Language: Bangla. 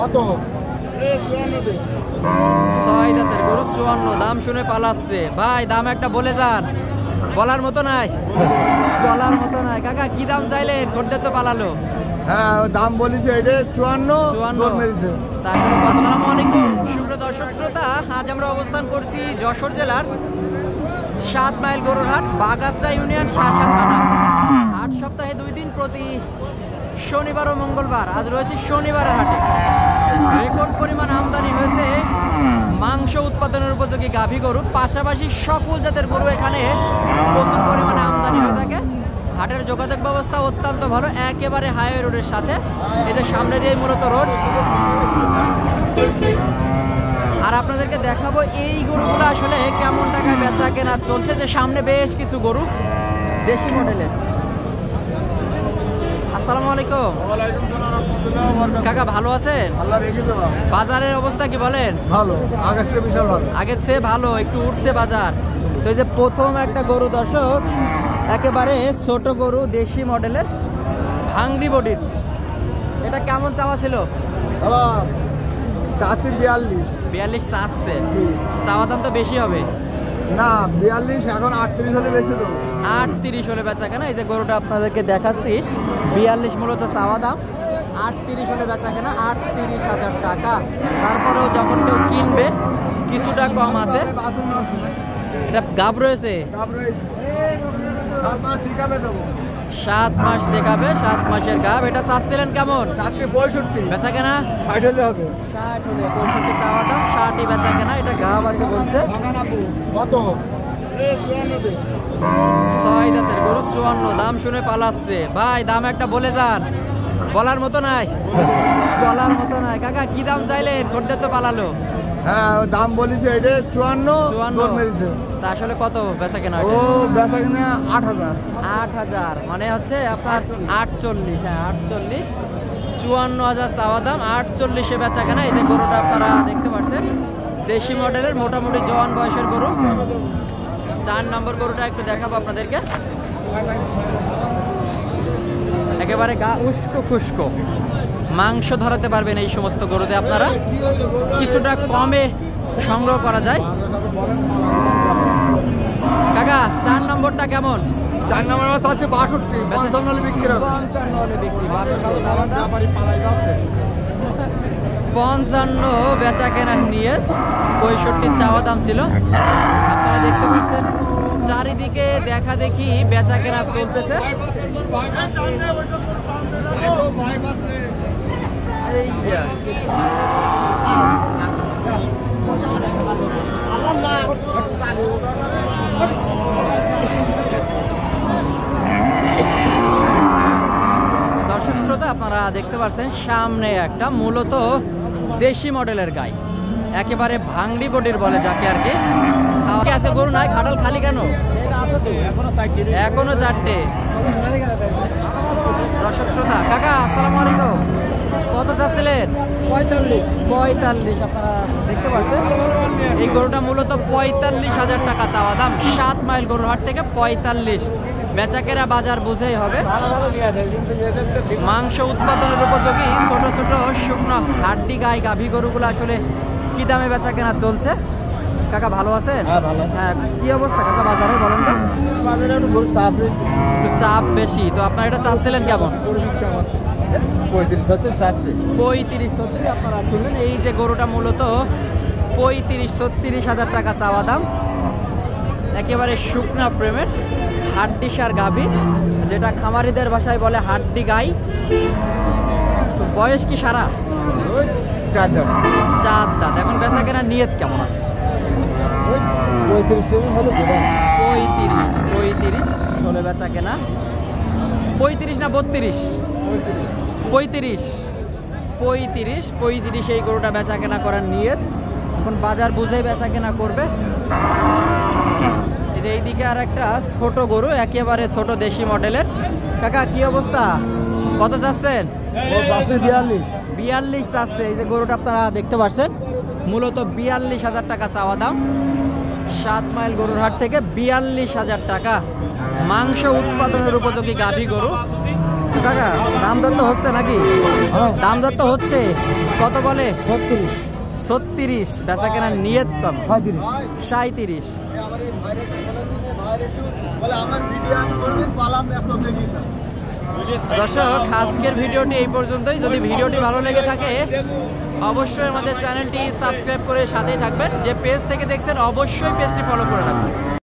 কত? 6 দাঁতের গরু 54, দাম শুনে পালাচ্ছে ভাই। দাম একটা বলে যান, বলার মতো নাই, বলার মতো নাই। কাকা কি দাম চাইলেন? খদ্দের তো পালালো। হ্যাঁ দাম বলেছে এটা 54 মেরেছে। আসসালামু আলাইকুম সুপ্রিয় দর্শক শ্রোতা, আজ আমরা অবস্থান করছি যশোর জেলার 7 মাইল গরুর হাট, বাগাসরা ইউনিয়ন, শাসা থানা। হাট সপ্তাহে 2 দিন, প্রতি শনিবার ও মঙ্গলবার। আজ রয়েছে শনিবারের হাটে। রেকর্ড পরিমাণ আমদানি হয়েছে মাংস উৎপাদনের উপযোগী গাভী গরু, পাশাপাশি সকল জাতের গরু এখানে প্রচুর পরিমাণে আমদানি হয়ে থাকে। হাটের যোগাযোগ ব্যবস্থা অত্যন্ত ভালো, একেবারে হাইওয়ে রোডের সাথে। এদের সামনে দিয়ে মূলত রোড। আর আপনাদেরকে দেখাবো এই গরুগুলো আসলে কেমন টাকায় বেচা কেনা চলছে। যে সামনে বেশ কিছু গরু দেশি মডেলের। আসসালামু আলাইকুম কাকা, ভালো আছেন? বাজারের অবস্থা কি বলেন? ভালো, আগের চেয়ে বিশাল ভালো। আগের চেয়ে ভালো, একটু উঠছে বাজার। তো এই যে প্রথম একটা গরু দর্শক, একেবারে ছোট গরু দেশি মডেলের, ভাঙ্গি বডির। এটা কেমন চাওয়া ছিল? চাচ্ছি 42 চাচ্ছে। চাওয়া দাম তো বেশি হবে না, 42 এখন 38 হলে বেশি তো। 38 হলে বেচা কেনা। এই যে গরুটা আপনাদেরকে দেখাচ্ছি, 42 মূলত চাওয়া দাম, 38 হলে বেচা কেনা, 38,000 টাকা। তারপরেও যখন কেউ কিনবে কিছুটা কম আছে। এটা গাব রয়েছে, 7 মাস দেখাবে, 7 মাসের গাব। এটা চাচ্ছিলেন কেমন? 65 বেচা কেনা 60 হলে হবে। 60 হলে, 65 চাওয়া দাম, 60ই বেচা কেনা। এটা গাব আছে বলছে। কত? 6 দাঁতের গরু 54, দাম শুনে পালাচ্ছে ভাই। দাম একটা বলে যান, বলার মতো নাই, বলার মতো নাই। কাকা কি দাম চাইলেন? খদ্দের তো পালালো। হ্যাঁ দাম বলেছে এটা 54 মেরেছে। তা আসলে কত বেচা কেনা? ও বেচা কেনা 8,000, মানে হচ্ছে আপনার 48। হ্যাঁ 48, 54,000 চাওয়া দাম, 48-এ বেচা কেনা। এই যে গরুটা আপনারা দেখতে পাচ্ছেন, দেশি মডেলের, মোটামুটি জওয়ান বয়সের গরু। 4 নম্বর গরুটা একটু দেখাবো আপনাদেরকে। একেবারে গা উস্কো খুস্কো, মাংস ধরাতে পারবেন এই সমস্ত গরুতে আপনারা। কিছুটা কমে সংগ্রহ করা যায়। কাকা 4 নম্বরটা কেমন? 4 নম্বর হচ্ছে 62, 55 হলে বিক্রি হবে। 55 হলে বিক্রি, 55 বেচা কেনার নিয়ে 65 চাওয়া দাম ছিল। আপনারা দেখতে পাচ্ছেন চারিদিকে দেখা দেখি বেচা কেনা চলতেছে। দর্শক শ্রোতা, আপনারা দেখতে পাচ্ছেন সামনে একটা মূলত দেশি মডেলের গাই, একেবারে ভাঙ্গি বডির বলে যাকে আর কি। আছে গরু নাই, খাটাল খালি কেন? এখনো 4টে। দর্শক শ্রোতা, কাকা আসসালামু আলাইকুম, কত চাচ্ছিলেন? 45। আপনারা দেখতে পাচ্ছেন এই গরুটা মূলত 45,000 টাকা চাওয়া দাম। 7 মাইল গরুর হাট থেকে 45। বেচাকেরা বাজার বুঝেই হবে। মাংস উৎপাদনের উপযোগী ছোট ছোট শুকনো হাড্ডি গাই গাভী গরুগুলো আসলে কি দামে বেচা কেনা চলছে? কাকা ভালো আছেন? হ্যাঁ, কি অবস্থা কাকা বাজারে বলেন তো? বাজারে একটু চাপ বেশি। তো আপনারা এটা চাচ্ছিলেন কেমন? 35-36 চাচ্ছে। 35-36 আপনারা শুনলেন। এই যে গরুটা মূলত 35-36,000 টাকা চাওয়া দাম। একেবারে শুকনা ফ্রেমের হাড্ডি সার গাভী, যেটা খামারিদের ভাষায় বলে হাড্ডি গাই। তো বয়স কি সারা? 4 দাঁত। এখন বেচা কেনার নিয়ত কেমন আছে? 35 হলে দেবেন। 35 হলে বেচা কেনা। 35 না 32? 35 এই গরুটা বেচা কেনা করার নিয়ত। এখন বাজার বুঝেই বেচা কেনা করবে। এইদিকে আর একটা ছোট গরু, একেবারে ছোট দেশি মডেলের। কাকা কি অবস্থা, কত চাচ্ছেন? 42 চাচ্ছে। এই যে গরুটা আপনারা দেখতে পাচ্ছেন, মূলত 42,000 টাকা চাওয়া দাম। 7 মাইল গরুর হাট থেকে 42,000 টাকা। মাংস উৎপাদনের উপযোগী গাভী গরু। কাকা দাম দর তো হচ্ছে নাকি? দাম দর তো হচ্ছে, কত বলে? 36। বেচা কেনার নিয়ত কম 37। দর্শক আজকের ভিডিওটি এই পর্যন্তই। যদি ভিডিওটি ভালো লেগে থাকে অবশ্যই আমাদের চ্যানেলটি সাবস্ক্রাইব করে সাথেই থাকবেন। যে পেজ থেকে দেখছেন অবশ্যই পেজটি ফলো করে রাখবেন।